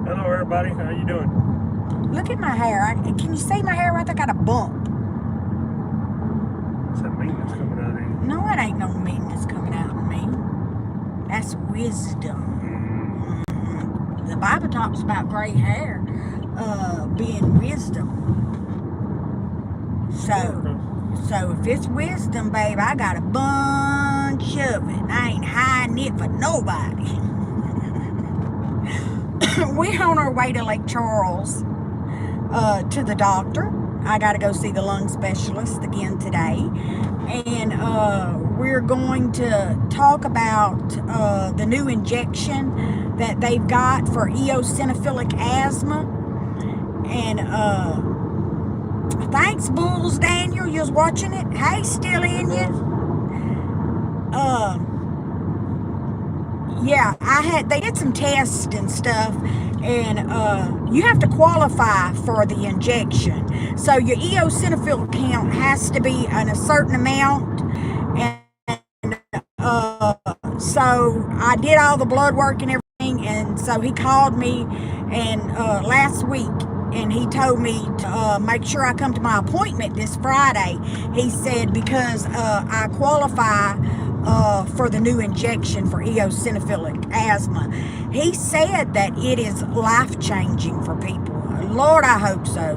Hello, everybody. How you doing? Look at my hair. Can you see my hair right there? I got a bump. It's that maintenance coming out of you. No, it ain't no meanness coming out of me. That's wisdom. The Bible talks about gray hair being wisdom. So if it's wisdom, babe, I got a bunch of it. I ain't hiding it for nobody. We're on our way to Lake Charles to the doctor. I got to go see the lung specialist again today. And we're going to talk about the new injection that they've got for eosinophilic asthma. And thanks, Bulls Daniel. You was watching it? Hey, still in you? Yeah, they did some tests and stuff, and you have to qualify for the injection. So your eosinophil count has to be in a certain amount, and so I did all the blood work and everything, and so he called me and last week, and he told me to make sure I come to my appointment this Friday. He said because I qualify for the new injection for eosinophilic asthma. He said that it is life-changing for people. Lord, I hope so.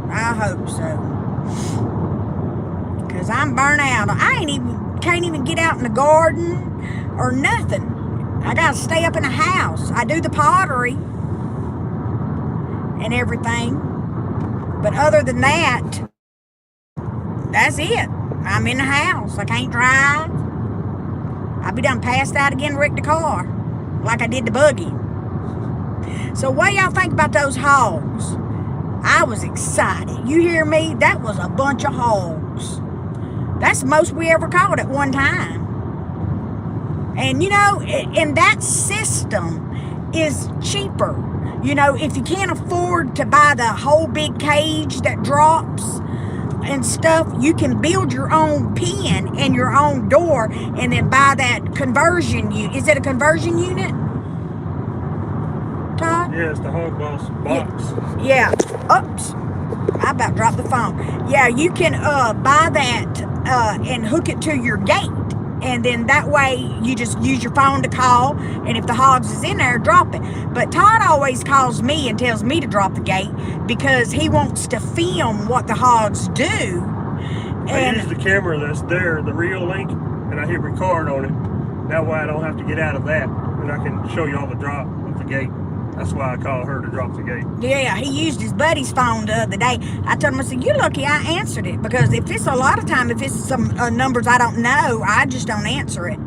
I hope so. Because I'm burnt out. Can't even get out in the garden or nothing. I got to stay up in the house. I do the pottery and everything. But other than that, that's it. I'm in the house. I can't drive. I'll be done passed out again, wrecked the car, like I did the buggy. So what y'all think about those hogs? I was excited. You hear me? That was a bunch of hogs. That's the most we ever caught at one time. And you know, and that system is cheaper. You know, if you can't afford to buy the whole big cage that drops and stuff, you can build your own pen and your own door and then buy that conversion unit. Is it a conversion unit, Todd? Yeah, it's the Hog Boss box. Yeah. Oops. I about dropped the phone. Yeah, you can buy that and hook it to your gate. And then that way you just use your phone to call, and if the hogs is in there, drop it. But Todd always calls me and tells me to drop the gate because he wants to film what the hogs do. I use the camera that's there, the reel link, and I hit record on it. That way I don't have to get out of that, and I can show you all the drop of the gate. That's why I call her to drop the gate. Yeah, he used his buddy's phone the other day. I told him, I said, you're lucky I answered it, because if it's a lot of time, if it's some numbers I don't know, I just don't answer it.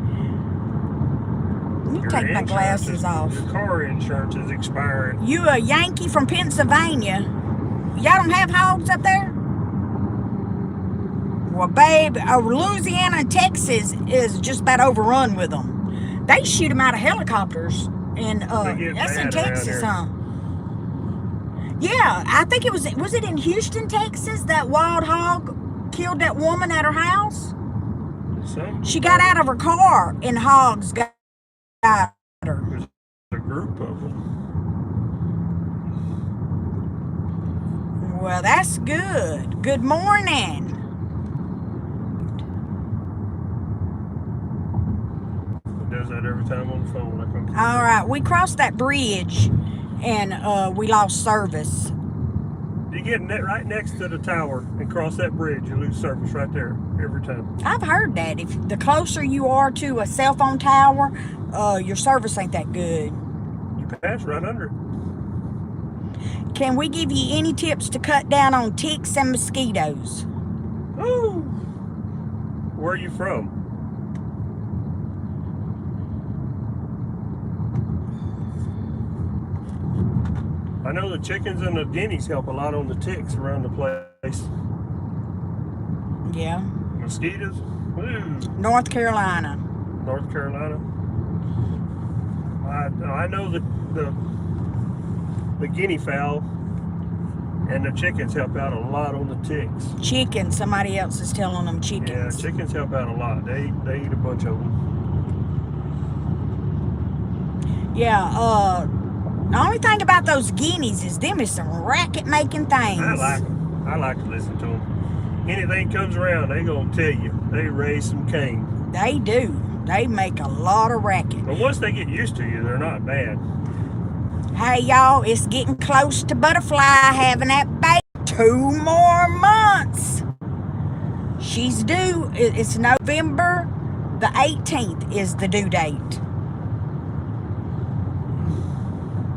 Let me take my glasses off. Your car insurance is expiring. You a Yankee from Pennsylvania. Y'all don't have hogs up there? Well, babe, Louisiana and Texas is just about overrun with them. They shoot them out of helicopters. And that's in Texas, huh? Yeah, I think was it in Houston, Texas, that wild hog killed that woman at her house? She got out of her car and hogs got her. There's a group of them. Well, that's good. Good morning. Does that every time on the phone. All right, we crossed that bridge and we lost service. You get right next to the tower and cross that bridge, you lose service right there every time. I've heard that. If the closer you are to a cell phone tower, your service ain't that good. You pass right under it. Can we give you any tips to cut down on ticks and mosquitoes? Ooh. Where are you from? I know the chickens and the guineas help a lot on the ticks around the place. Yeah. Mosquitoes? Ooh. North Carolina. North Carolina? I know the guinea fowl and the chickens help out a lot on the ticks. Chickens. Somebody else is telling them chickens. Yeah, chickens help out a lot. They eat a bunch of them. Yeah, The only thing about those guineas is them is some racket-making things. I like them. I like to listen to them. Anything comes around, they gonna tell you. They raise some cane. They do. They make a lot of racket. But once they get used to you, they're not bad. Hey, y'all, it's getting close to Butterfly having that baby. 2 more months. She's due. It's November the 18th is the due date.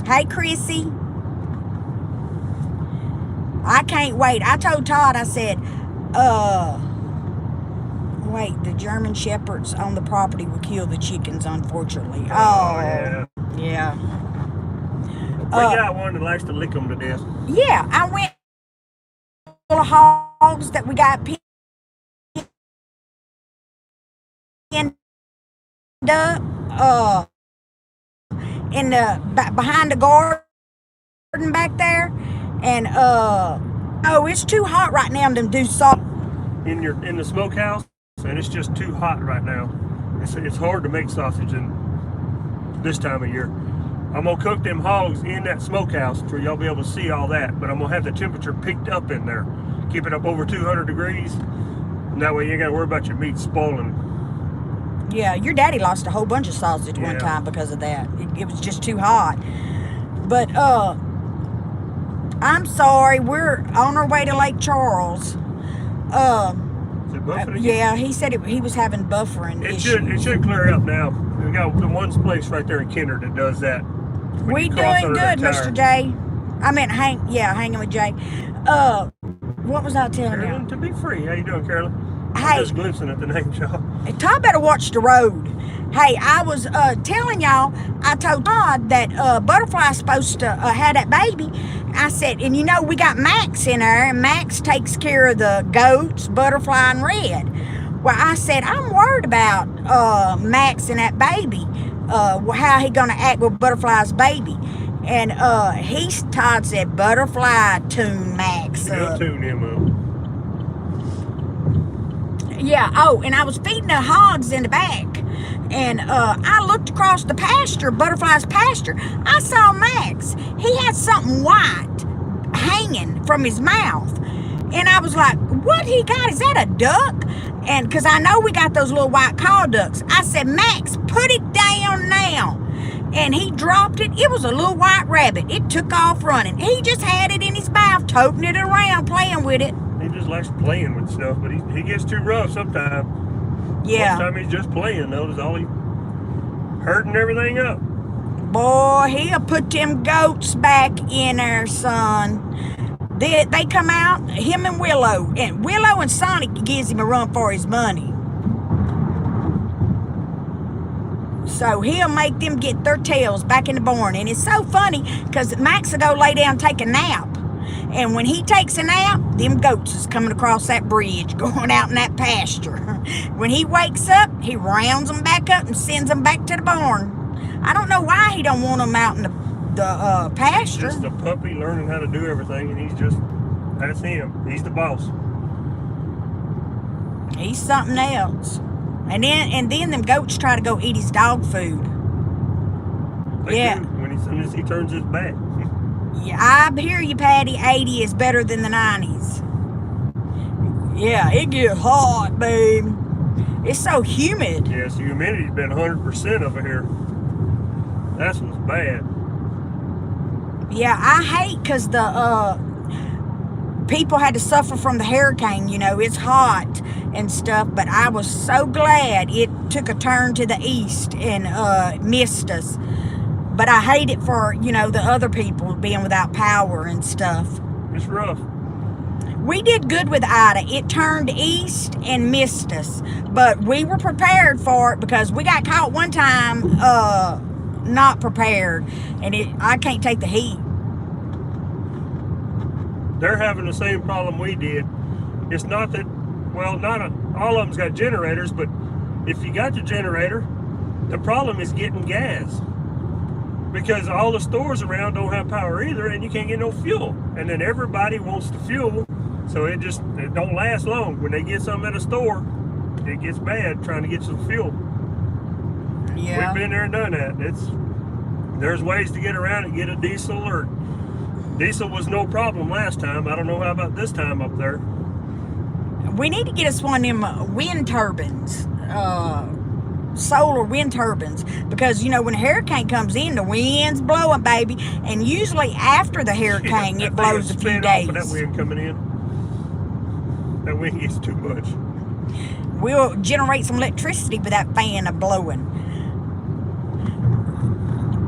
Hey, Chrissy. I can't wait. I told Todd, I said, wait, the German Shepherds on the property will kill the chickens, unfortunately. Oh, yeah. We got one that likes to lick them to death. Yeah, I went full of hogs that we got pinned up in the behind the garden back there, and oh, it's too hot right now to do salt In the smokehouse, and it's just too hot right now. It's hard to make sausage in this time of year. I'm gonna cook them hogs in that smokehouse for y'all be able to see all that, but I'm gonna have the temperature picked up in there, keep it up over 200 degrees, and that way you ain't gotta worry about your meat spoiling. Yeah, your daddy lost a whole bunch of sausage one time because of that. It was just too hot. But I'm sorry, we're on our way to Lake Charles. Is it buffering again? Yeah, he said he was having buffering issues. It should clear up now. We got the one place right there in Kinder that does that. We doing good, Mr. J. I meant hanging with Jay. What was I telling Carolyn, you? to be free. How you doing, Carolyn? Hey, I'm just glimpsing at the name, y'all. Todd better watch the road. Hey, I was telling y'all, I told Todd that Butterfly's supposed to have that baby. I said, and you know, we got Max in there, and Max takes care of the goats, Butterfly, and Red. Well, I said, I'm worried about Max and that baby, how he gonna act with Butterfly's baby. And Todd said, Butterfly tune Max up. You'll tune him up. Yeah, oh, and I was feeding the hogs in the back, and I looked across the pasture, Butterfly's pasture. I saw Max. He had something white hanging from his mouth, and I was like, what he got? Is that a duck? And because I know we got those little white call ducks. I said, Max, put it down now. And he dropped it. It was a little white rabbit. It took off running. He just had it in his mouth, toting it around, playing with it. He just likes playing with stuff, but he gets too rough sometimes. Yeah. Most time he's just playing, though. Is all he hurting everything up. Boy, he'll put them goats back in there, son. They come out, him and Willow and Sonic gives him a run for his money. So he'll make them get their tails back in the barn. And it's so funny because Max will go lay down and take a nap. And when he takes a nap, them goats is coming across that bridge, going out in that pasture. When he wakes up, he rounds them back up and sends them back to the barn. I don't know why he don't want them out in the pasture. Just a puppy learning how to do everything, and that's him. He's the boss. He's something else. And then them goats try to go eat his dog food. They do, as soon as he turns his back. Yeah, I hear you, Patty. 80 is better than the 90s. Yeah, it gets hot, babe. It's so humid. Yes, the humidity's been 100% over here. That's what's bad. Yeah, I hate because the people had to suffer from the hurricane. You know, it's hot and stuff, but I was so glad it took a turn to the east and missed us. But I hate it for, you know, the other people being without power and stuff. It's rough. We did good with Ida. It turned east and missed us. But we were prepared for it because we got caught one time not prepared. And I can't take the heat. They're having the same problem we did. It's not that, well, all of them's got generators, but if you got the generator, the problem is getting gas. Because all the stores around don't have power either, and you can't get no fuel. And then everybody wants the fuel, so it don't last long. When they get something at a store, it gets bad trying to get some fuel. Yeah. We've been there and done that. There's ways to get around it. Get a diesel, or diesel was no problem last time. I don't know how about this time up there. We need to get us one of them wind turbines, solar wind turbines, because you know when a hurricane comes in, the wind's blowing, baby, and usually after the hurricane it blows a few days. That wind coming in, that wind gets too much. We'll generate some electricity with that fan of blowing.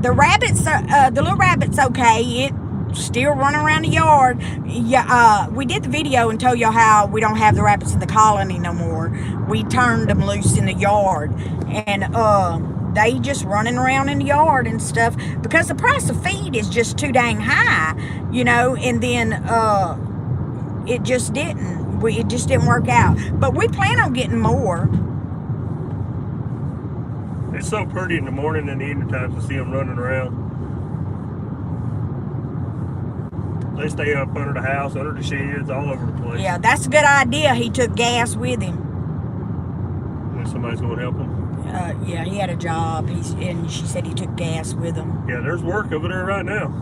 The rabbits, the little rabbit's okay. It still running around the yard. Yeah, we did the video and told y'all how we don't have the rabbits in the colony no more. We turned them loose in the yard, and they just running around in the yard and stuff because the price of feed is just too dang high, you know. And then it just didn't. It just didn't work out. But we plan on getting more. It's so pretty in the morning and the evening times to see them running around. They stay up under the house, under the sheds, all over the place. Yeah, that's a good idea. He took gas with him. And somebody's going to help him? Yeah, he had a job, and she said he took gas with him. Yeah, there's work over there right now.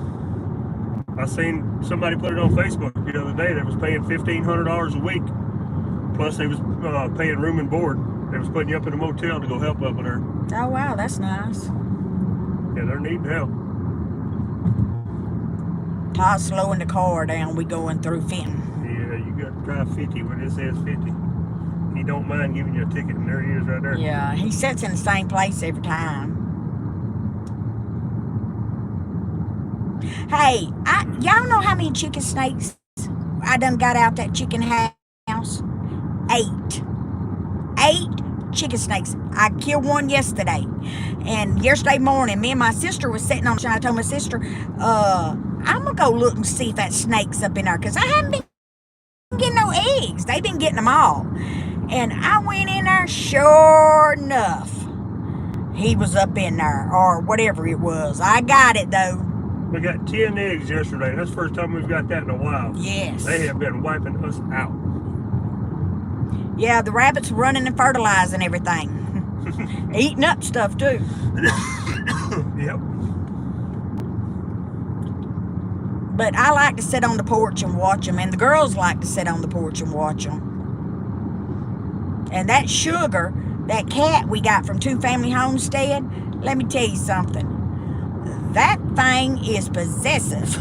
I seen somebody put it on Facebook the other day that was paying $1,500 a week. Plus they was paying room and board. They was putting you up in a motel to go help over there. Oh, wow, that's nice. Yeah, they're needing help. Todd's slowing the car down. We going through Fenton. Yeah, you got to drive 50 when it says 50. He don't mind giving you a ticket, and there he is right there. Yeah, he sits in the same place every time. Hey, y'all know how many chicken snakes I done got out that chicken house? 8 chicken snakes. I killed one yesterday. And yesterday morning, me and my sister was sitting on the I told my sister, I'm going to go look and see if that snake's up in there. Because I haven't been getting no eggs. They've been getting them all. And I went in there, sure enough, he was up in there. Or whatever it was. I got it, though. We got 10 eggs yesterday. That's the first time we've got that in a while. Yes. They have been wiping us out. Yeah, the rabbits running and fertilizing everything. Eating up stuff, too. Yep. But I like to sit on the porch and watch them. And the girls like to sit on the porch and watch them. And that Sugar, that cat we got from Two Family Homestead, let me tell you something. That thing is possessive.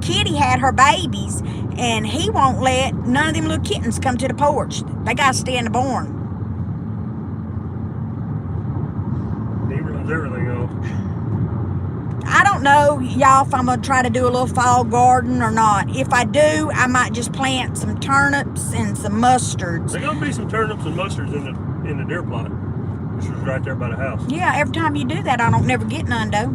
Kitty had her babies, and he won't let none of them little kittens come to the porch. They got to stay in the barn. He runs everything off. I don't know, y'all, if I'm going to try to do a little fall garden or not. If I do, I might just plant some turnips and some mustards. There's going to be some turnips and mustards in the deer plot. Which was right there by the house. Yeah, every time you do that, I don't never get none, though.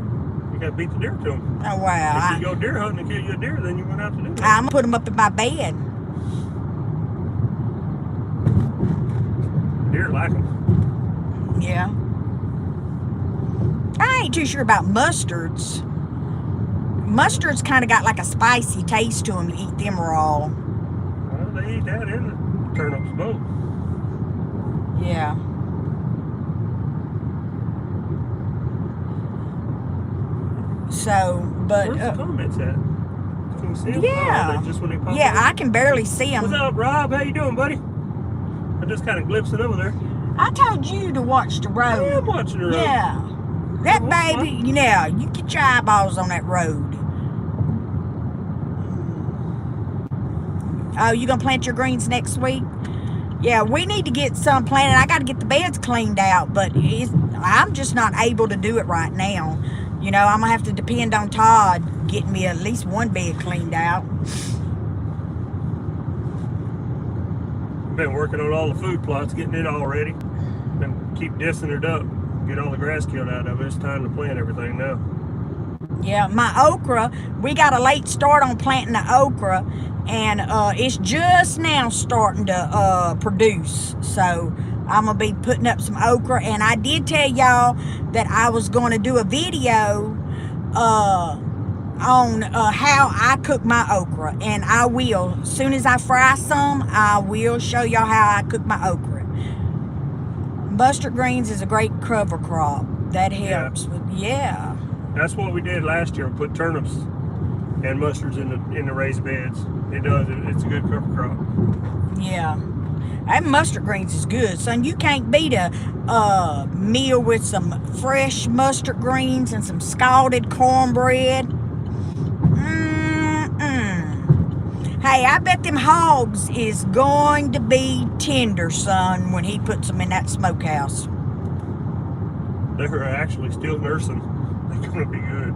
You got to beat the deer to them. Oh, wow. If you go deer hunting and kill you a deer, then you wouldn't have to do that. I'm going to put them up in my bed. Deer like them. Yeah. I ain't too sure about mustards. Mustards kind of got like a spicy taste to them. You eat them raw. Well, they eat that in the turnips both. Yeah. So, but where's the comments at? Can you see them? yeah, Oh, just when they pop yeah, up? I can barely see them. What's up, Rob? How you doing, buddy? I just kind of glimpsed it over there. I told you to watch the road. I am watching the road. Yeah, that Oh, baby. You know, you get your eyeballs on that road. Oh, you gonna plant your greens next week? Yeah, we need to get some planted. I got to get the beds cleaned out, but I'm just not able to do it right now. You know, I'm going to have to depend on Todd getting me at least one bed cleaned out. Been working on all the food plots, getting it all ready. And keep dissing it up. Get all the grass killed out of it. It's time to plant everything now. Yeah, my okra, we got a late start on planting the okra. And it's just now starting to produce. So I'm going to be putting up some okra. And I did tell y'all that I was going to do a video on how I cook my okra. And I will. As soon as I fry some, I will show y'all how I cook my okra. Mustard greens is a great cover crop. That helps. Yeah. That's what we did last year. We put turnips and mustards in the raised beds. It does. It's a good cover crop. Yeah. That mustard greens is good, son. You can't beat a meal with some fresh mustard greens and some scalded cornbread. Hey, I bet them hogs is going to be tender, son, when he puts them in that smokehouse. They're actually still nursing. They're going to be good.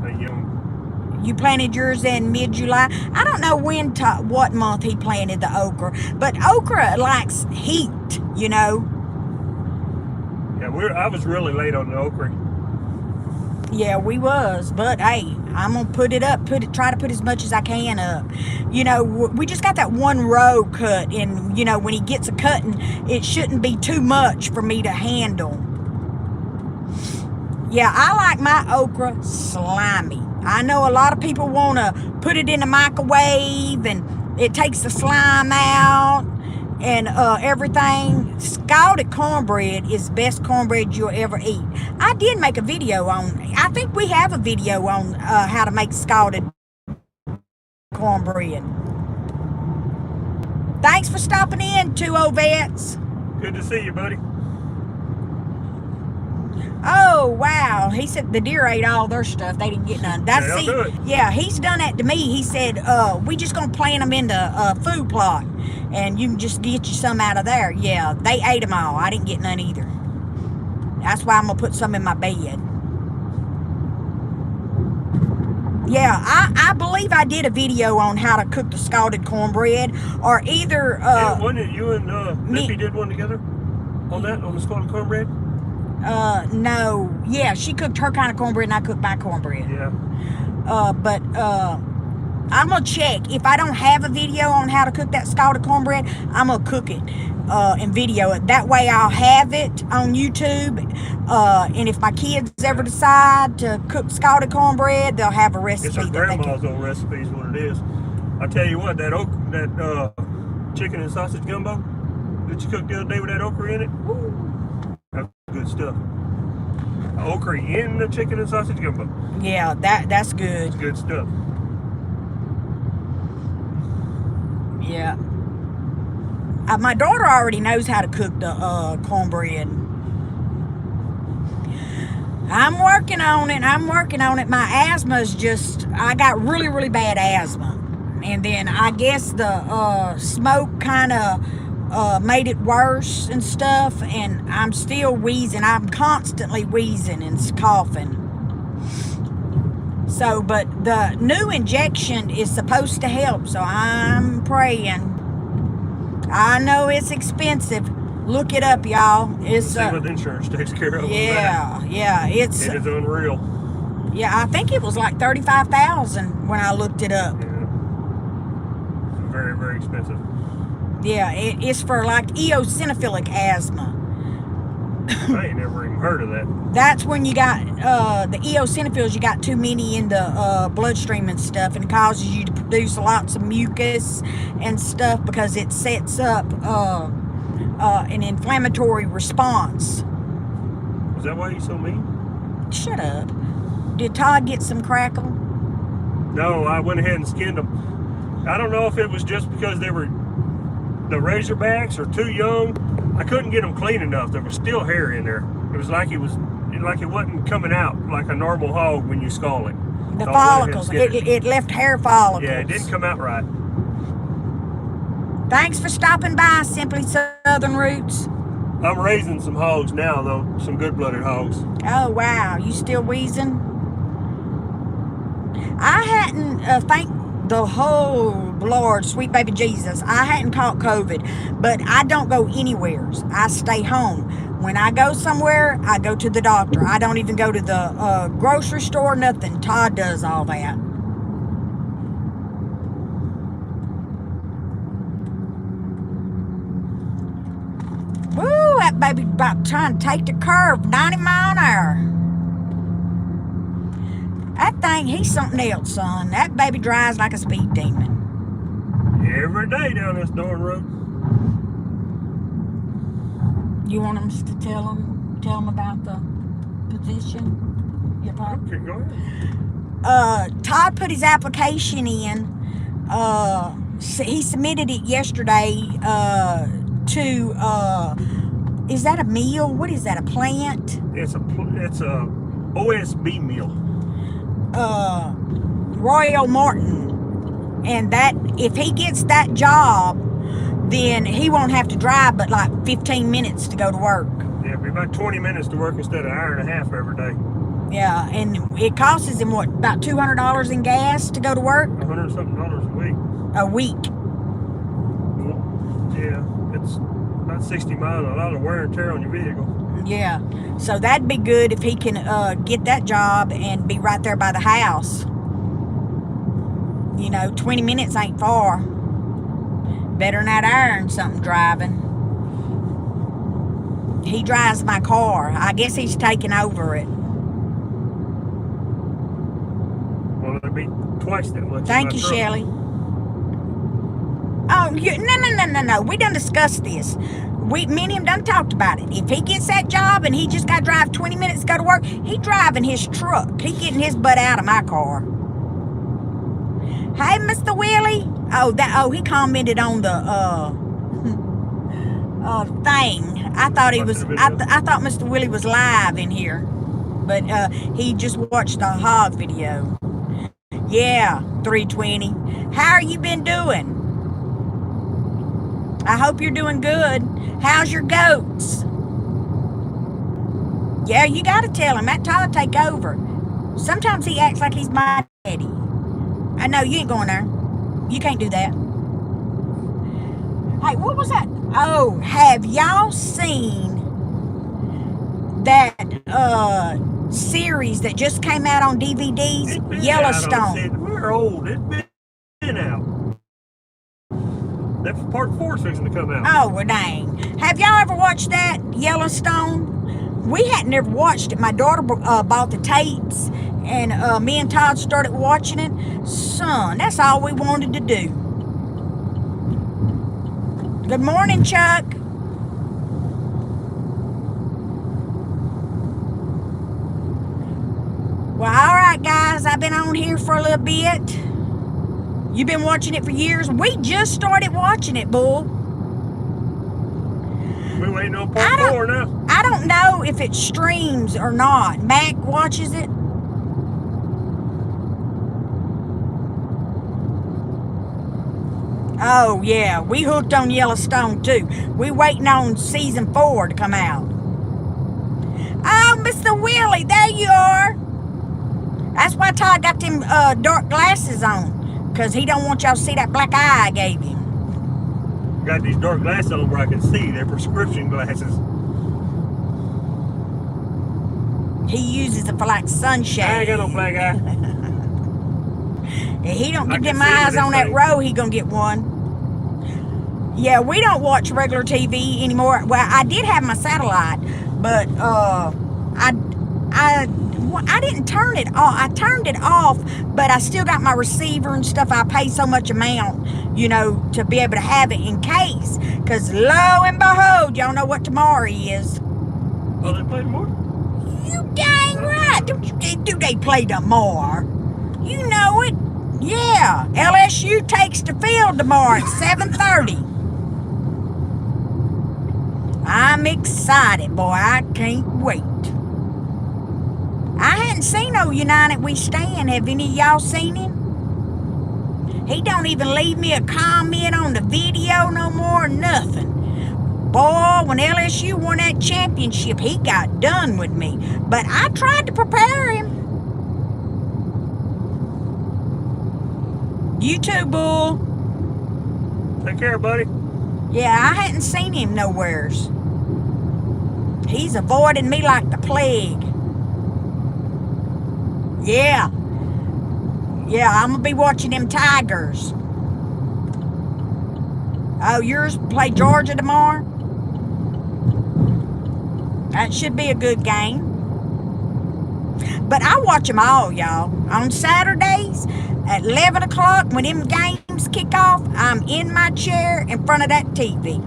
They're young. You planted yours in mid-July. I don't know what month he planted the okra, but okra likes heat, you know. Yeah, I was really late on the okra. Yeah, we was, but hey, I'm gonna put it up, try to put as much as I can up. You know, we just got that one row cut, and you know, when he gets a cutting, it shouldn't be too much for me to handle. Yeah, I like my okra slimy. I know a lot of people want to put it in the microwave and it takes the slime out and everything. Scalded cornbread is the best cornbread you'll ever eat. I did make a video I think we have a video on how to make scalded cornbread. Thanks for stopping in, 2 old vets. Good to see you, buddy. Oh, wow. He said the deer ate all their stuff. They didn't get none. Yeah, he's done that to me. He said, we just going to plant them in the food plot, and you can just get you some out of there. Yeah, they ate them all. I didn't get none either. That's why I'm going to put some in my bed. Yeah, I believe I did a video on how to cook the scalded cornbread, or either... yeah, wasn't it you and Lippy did one together on the scalded cornbread? No. Yeah, she cooked her kind of cornbread and I cooked my cornbread. Yeah. But I'm going to check. If I don't have a video on how to cook that scalded cornbread, I'm going to cook it and video it. That way I'll have it on YouTube. And if my kids ever decide to cook scalded cornbread, they'll have a recipe. It's her grandma's old recipe is what it is. I'll tell you what, that chicken and sausage gumbo that you cooked the other day with that okra in it, that's good stuff. Okra in the chicken and sausage gumbo. Yeah, that's good. It's good stuff. Yeah. My daughter already knows how to cook the cornbread. I'm working on it. My asthma's I got really, really bad asthma. And then I guess the smoke kind of made it worse and stuff. And I'm still wheezing. I'm constantly wheezing and coughing. So, but the new injection is supposed to help. So I'm praying. I know it's expensive. Look it up, y'all. It's see what the insurance takes care of. Yeah, it is unreal. Yeah, I think it was like $35,000 when I looked it up. Yeah. It's very, very expensive. Yeah, it's for like eosinophilic asthma. I ain't never even heard of that. That's when you got the eosinophils. You got too many in the bloodstream and stuff, and it causes you to produce lots of mucus and stuff because it sets up an inflammatory response. Is that why you're so mean? Shut up. Did Todd get some crackle? No, I went ahead and skinned them. I don't know if it was just because they were the Razorbacks or too young. I couldn't get them clean enough. There was still hair in there. It was like it wasn't coming out like a normal hog when you scald it. The follicles. It left hair follicles. Yeah, it didn't come out right. Thanks for stopping by, Simply Southern Roots. I'm raising some hogs now, though. Some good-blooded hogs. Oh, wow. You still wheezing? I hadn't, thank the whole Lord, sweet baby Jesus, I hadn't caught COVID, but I don't go anywhere. I stay home. When I go somewhere, I go to the doctor. I don't even go to the grocery store, nothing. Todd does all that. Woo, that baby about trying to take the curve, 90 mile an hour. That thing, he's something else, son. That baby drives like a speed demon. Every day down this darn road. You want him to tell him? tell them about the position? Your part? Okay, go ahead. Todd put his application in. He submitted it yesterday to is that a mill? What is that, a plant? It's a OSB mill. Royal Martin. And that, if he gets that job, then he won't have to drive but like 15 minutes to go to work. Yeah, it'll be about 20 minutes to work instead of an hour and a half every day. Yeah, and it costs him what, about $200 in gas to go to work? $100-something A week. Yeah, it's about 60 miles, a lot of wear and tear on your vehicle. Yeah, so that'd be good if he can get that job and be right there by the house. 20 minutes ain't far. Better than that hour and something driving. He drives my car. I guess he's taking over it. Well, it'd be twice that much. Thank you, Shelley. Oh, no. We done discussed this. Me and him done talked about it. If he gets that job and he just got to drive 20 minutes to go to work, he driving his truck. He getting his butt out of my car. Hey, Mr. Willie. He commented on the thing. I thought he was. I thought Mr. Willie was live in here, but he just watched the hog video. Yeah, 320. How are you been doing? I hope you're doing good. How's your goats? Yeah, you got to tell him that Todd take over. Sometimes he acts like he's my daddy. I know you ain't going there. You can't do that. Hey, what was that? Oh, have y'all seen that series that just came out on DVDs? Yellowstone. We're old. It's been out. That part 4's fixing to come out. Oh, well, dang. Have y'all ever watched that, Yellowstone? We hadn't ever watched it. My daughter bought the tapes, and me and Todd started watching it. Son, that's all we wanted to do. Good morning, Chuck. Well, all right, guys. I've been on here for a little bit. You've been watching it for years. We just started watching it, bull. We're waiting on part 4 now. I don't know if it streams or not. Mac watches it. Oh, yeah. We hooked on Yellowstone, too. We waiting on season 4 to come out. Oh, Mr. Willie, there you are. That's why Todd got them dark glasses on. Because he don't want y'all to see that black eye I gave him. Got these dark glasses on where I can see. They're prescription glasses. He uses it for like sunshade. I ain't got no black eye. If he don't get them eyes on that road, he gonna get one. Yeah, we don't watch regular TV anymore. Well, I did have my satellite, but I didn't turn it off. I turned it off, but I still got my receiver and stuff. I pay so much amount, to be able to have it in case. Because lo and behold, y'all know what tomorrow is. Oh, they play tomorrow? You dang right. Do they play tomorrow? You know it. Yeah. LSU takes the field tomorrow at 7:30. I'm excited, boy. I can't wait. I hadn't seen no United We Stand. Have any of y'all seen him? He don't even leave me a comment on the video no more, nothing. Boy, when LSU won that championship, he got done with me. But I tried to prepare him. You too, Bull. Take care, buddy. Yeah, I hadn't seen him nowheres. He's avoiding me like the plague. Yeah. Yeah, I'm going to be watching them Tigers. Oh, yours play Georgia tomorrow? That should be a good game. But I watch them all, y'all. On Saturdays at 11 o'clock when them games kick off, I'm in my chair in front of that TV.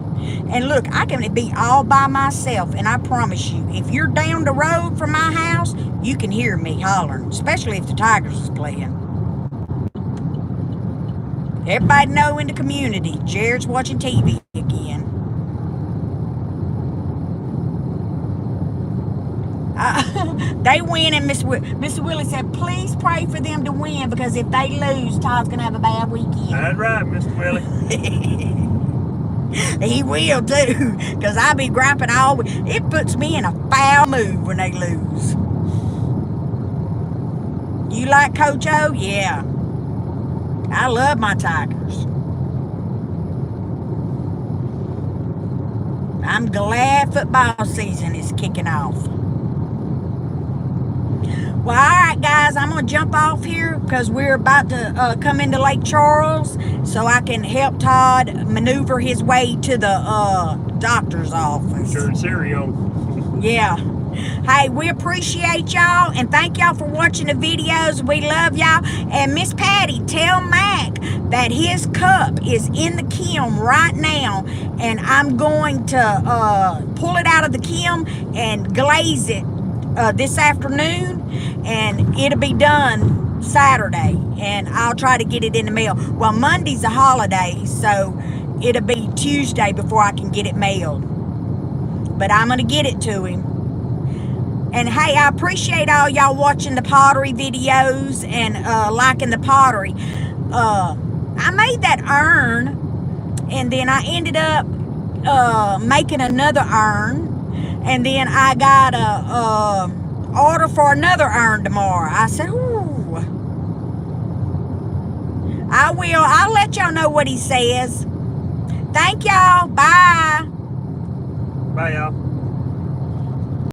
And look, I can be all by myself, and I promise you, if you're down the road from my house, you can hear me hollering, especially if the Tigers is playing. Everybody know in the community, Jared's watching TV again. They win, and Mr. Willie said, please pray for them to win, because if they lose, Todd's going to have a bad weekend. That's right, Mr. Willie. He will too, because I be griping all week. It puts me in a foul mood when they lose. You like Coach O? Yeah. I love my Tigers. I'm glad football season is kicking off. Well, all right, guys, I'm going to jump off here because we're about to come into Lake Charles so I can help Todd maneuver his way to the doctor's office. Turn Siri on. Yeah. Hey, we appreciate y'all, and thank y'all for watching the videos. We love y'all. And Miss Patty, tell Mac that his cup is in the kiln right now, and I'm going to pull it out of the kiln and glaze it this afternoon, and it'll be done Saturday, and I'll try to get it in the mail. Well, Monday's a holiday, so it'll be Tuesday before I can get it mailed, but I'm going to get it to him. And hey, I appreciate all y'all watching the pottery videos and liking the pottery. I made that urn, and then I ended up making another urn, and then I got a order for another urn tomorrow. I said, ooh, I will. I'll let y'all know what he says. Thank y'all. Bye. Bye, y'all.